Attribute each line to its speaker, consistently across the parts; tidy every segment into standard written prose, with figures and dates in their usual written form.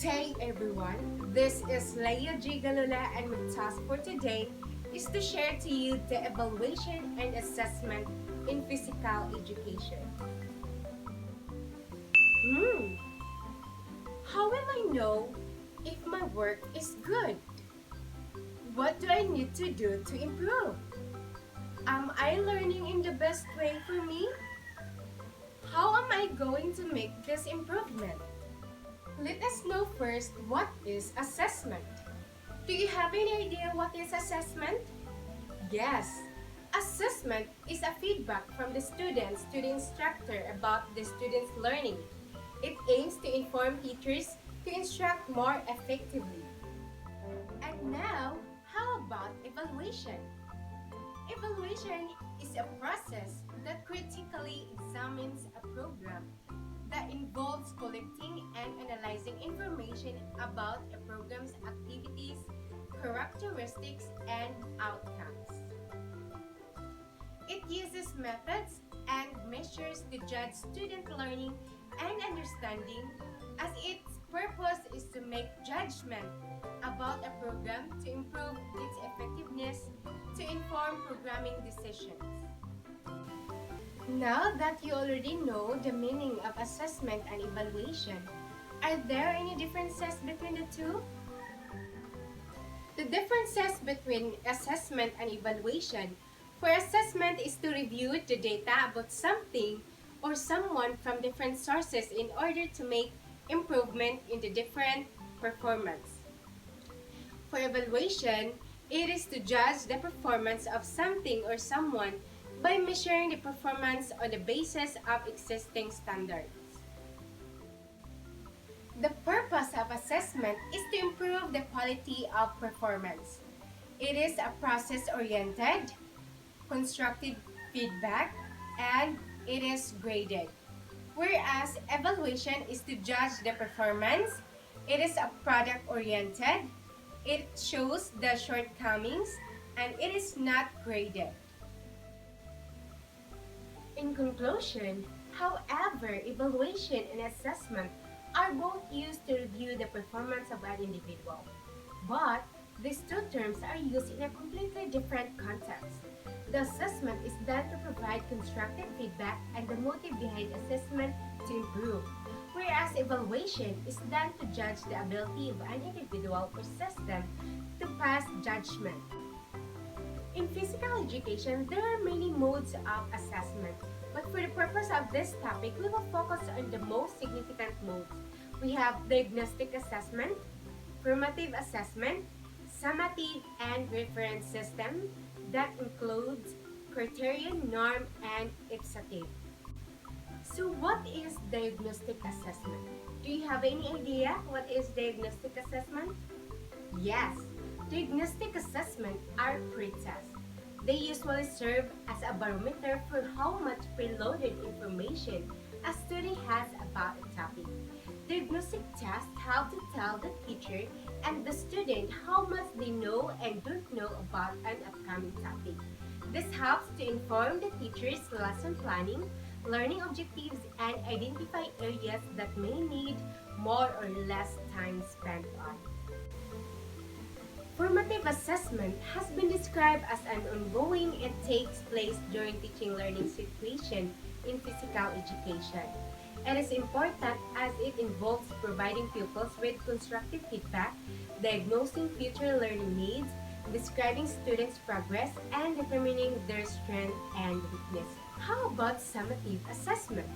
Speaker 1: Day everyone, this is Leia G. Galula and my task for today is to share to you the evaluation and assessment in physical education. Hmm, how will I know if my work is good? What do I need to do to improve? Am I learning in the best way for me? How am I going to make this improvement? Let us know first what is assessment. Do you have any idea what is assessment? Yes. Assessment is a feedback from the students to the instructor about the student's learning. It aims to inform teachers to instruct more effectively. And now, how about evaluation? Evaluation is a process that critically examines a program that involves collecting and analyzing information about a program's activities, characteristics, and outcomes. It uses methods and measures to judge student learning and understanding, as its purpose is to make judgment about a program to improve its effectiveness to inform programming decisions. Now that you already know the meaning of assessment and evaluation, are there any differences between the two? The differences between assessment and evaluation. For assessment is to review the data about something or someone from different sources in order to make improvement in the different performance. For evaluation, it is to judge the performance of something or someone by measuring the performance on the basis of existing standards. The purpose of assessment is to improve the quality of performance. It is a process-oriented, constructive feedback, and it is graded. Whereas evaluation is to judge the performance, it is a product-oriented, it shows the shortcomings, and it is not graded. In conclusion, however, evaluation and assessment are both used to review the performance of an individual. But these two terms are used in a completely different context. The assessment is done to provide constructive feedback and the motive behind assessment to improve, whereas evaluation is done to judge the ability of an individual or system to pass judgment. In physical education, there are many modes of assessment, but for the purpose of this topic, we will focus on the most significant modes. We have diagnostic assessment, formative assessment, summative, and reference system that includes criterion, norm, and ipsative. So what is diagnostic assessment? Do you have any idea what is diagnostic assessment? Yes, diagnostic assessment are pre-tests. They usually serve as a barometer for how much preloaded information a student has about a topic. Diagnostic tests help to tell the teacher and the student how much they know and don't know about an upcoming topic. This helps to inform the teacher's lesson planning, learning objectives, and identify areas that may need more or less time spent on. Formative assessment has been described as an ongoing and takes place during teaching learning situation in physical education. It is important as it involves providing pupils with constructive feedback, diagnosing future learning needs, describing students' progress, and determining their strength and weakness. How about summative assessment?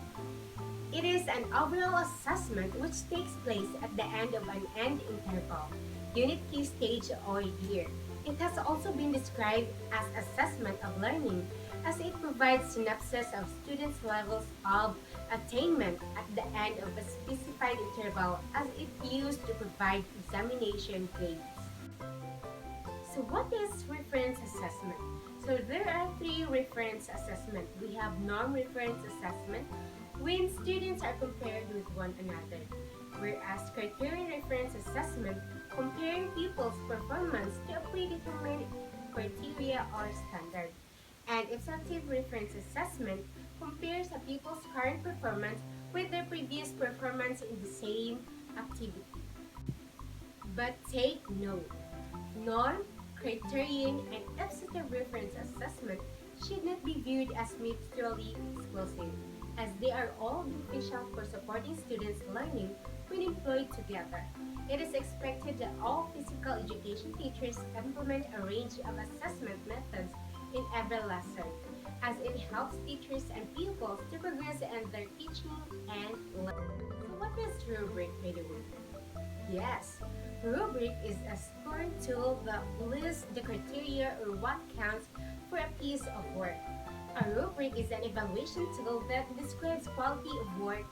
Speaker 1: It is an overall assessment which takes place at the end of an end interval, unit key stage or year. It has also been described as assessment of learning as it provides synopsis of students' levels of attainment at the end of a specified interval as it used to provide examination grades. So what is reference assessment? So there are three reference assessment. We have norm reference assessment when students are compared with one another, whereas criterion reference assessment comparing pupils' performance to a predetermined criteria or standard. And ipsative reference assessment compares a pupil's current performance with their previous performance in the same activity. But take note, norm, criterion, and objective reference assessment should not be viewed as mutually exclusive, as they are all beneficial for supporting students' learning when employed together. It is expected that all physical education teachers implement a range of assessment methods in every lesson, as it helps teachers and pupils to progress in their teaching and learning. So, what is rubric, by the way? Yes, rubric is a scoring tool that lists the criteria or what counts for a piece of work. A rubric is an evaluation tool that describes quality of work.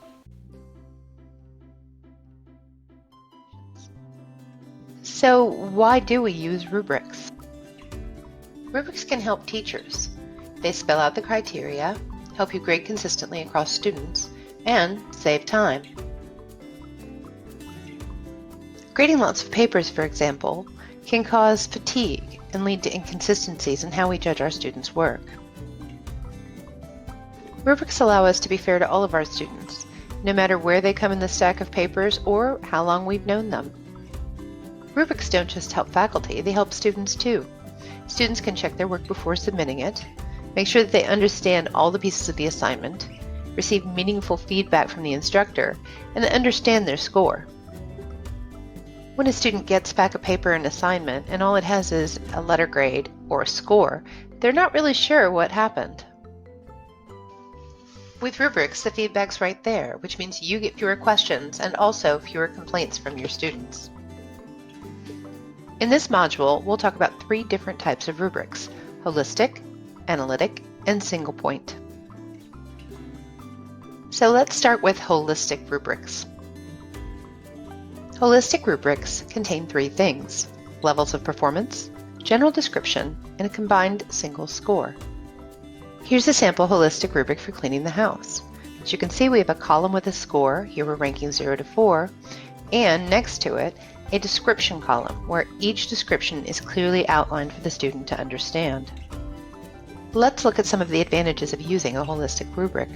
Speaker 2: So why do we use rubrics? Rubrics can help teachers. They spell out the criteria, help you grade consistently across students, and save time. Grading lots of papers, for example, can cause fatigue and lead to inconsistencies in how we judge our students' work. Rubrics allow us to be fair to all of our students, no matter where they come in the stack of papers or how long we've known them. Rubrics don't just help faculty, they help students too. Students can check their work before submitting it, make sure that they understand all the pieces of the assignment, receive meaningful feedback from the instructor, and understand their score. When a student gets back a paper and assignment and all it has is a letter grade or a score, they're not really sure what happened. With rubrics, the feedback's right there, which means you get fewer questions and also fewer complaints from your students. In this module, we'll talk about 3 different types of rubrics: holistic, analytic, and single point. So let's start with holistic rubrics. Holistic rubrics contain 3 things: levels of performance, general description, and a combined single score. Here's a sample holistic rubric for cleaning the house. As you can see, we have a column with a score. Here we're ranking 0 to 4, and next to it, a description column where each description is clearly outlined for the student to understand. Let's look at some of the advantages of using a holistic rubric.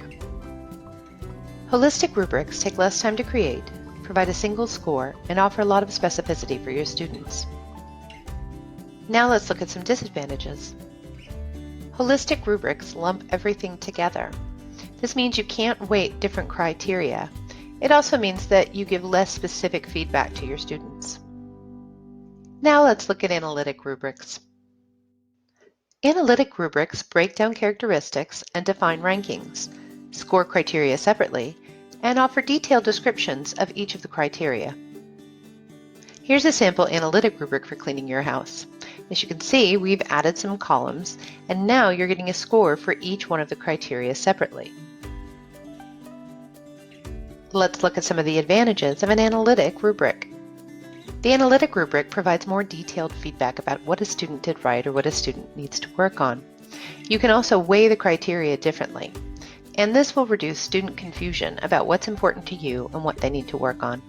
Speaker 2: Holistic rubrics take less time to create, provide a single score, and offer a lot of specificity for your students. Now let's look at some disadvantages. Holistic rubrics lump everything together. This means you can't weight different criteria. It also means that you give less specific feedback to your students. Now let's look at analytic rubrics. Analytic rubrics break down characteristics and define rankings, score criteria separately, and offer detailed descriptions of each of the criteria. Here's a sample analytic rubric for cleaning your house. As you can see, we've added some columns, and now you're getting a score for each one of the criteria separately. Let's look at some of the advantages of an analytic rubric. The analytic rubric provides more detailed feedback about what a student did right or what a student needs to work on. You can also weigh the criteria differently, and this will reduce student confusion about what's important to you and what they need to work on.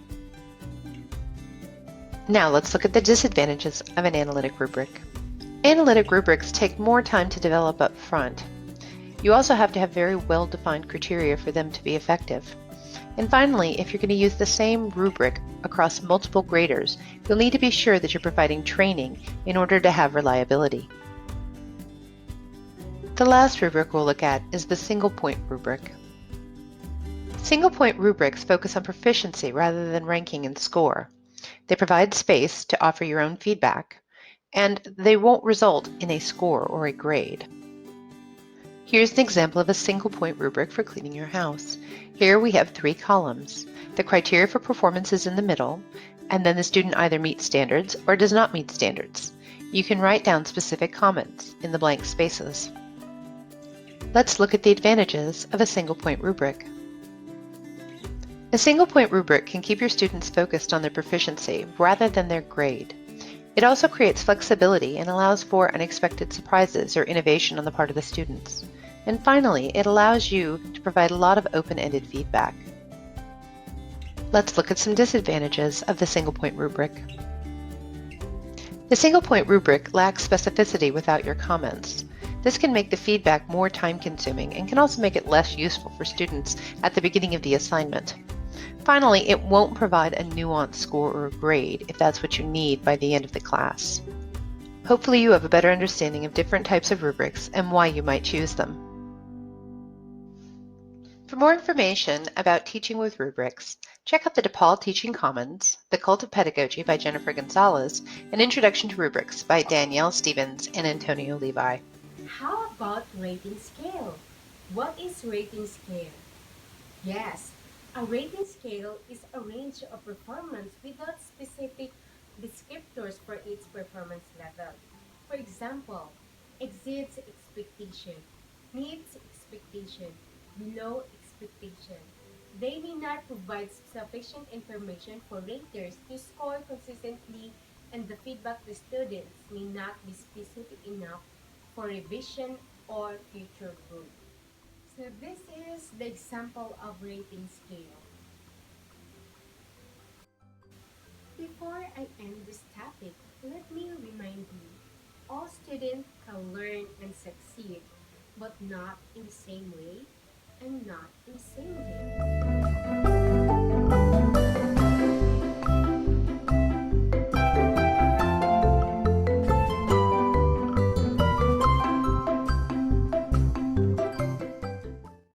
Speaker 2: Now let's look at the disadvantages of an analytic rubric. Analytic rubrics take more time to develop up front. You also have to have very well-defined criteria for them to be effective. And finally, if you're going to use the same rubric across multiple graders, you'll need to be sure that you're providing training in order to have reliability. The last rubric we'll look at is the single point rubric. Single point rubrics focus on proficiency rather than ranking and score. They provide space to offer your own feedback, and they won't result in a score or a grade. Here's an example of a single point rubric for cleaning your house. Here we have 3 columns. The criteria for performance is in the middle, and then the student either meets standards or does not meet standards. You can write down specific comments in the blank spaces. Let's look at the advantages of a single point rubric. A single point rubric can keep your students focused on their proficiency rather than their grade. It also creates flexibility and allows for unexpected surprises or innovation on the part of the students. And finally, it allows you to provide a lot of open-ended feedback. Let's look at some disadvantages of the single point rubric. The single point rubric lacks specificity without your comments. This can make the feedback more time-consuming and can also make it less useful for students at the beginning of the assignment. finally, it won't provide a nuanced score or grade if that's what you need by the end of the class. Hopefully you have a better understanding of different types of rubrics and why you might choose them. For more information about teaching with rubrics, check out the DePaul Teaching Commons, The Cult of Pedagogy by Jennifer Gonzalez, and Introduction to Rubrics by Danielle Stevens and Antonio Levi.
Speaker 1: How about rating scale? What is rating scale? Yes, a rating scale is a range of performance without specific descriptors for each performance level. For example, exceeds expectation, meets expectation, below expectation. They may not provide sufficient information for raters to score consistently, and the feedback to students may not be specific enough for revision or future growth. So this is the example of rating scale. Before I end this topic, let me remind you, all students can learn and succeed, but not in the same way and not in the same day.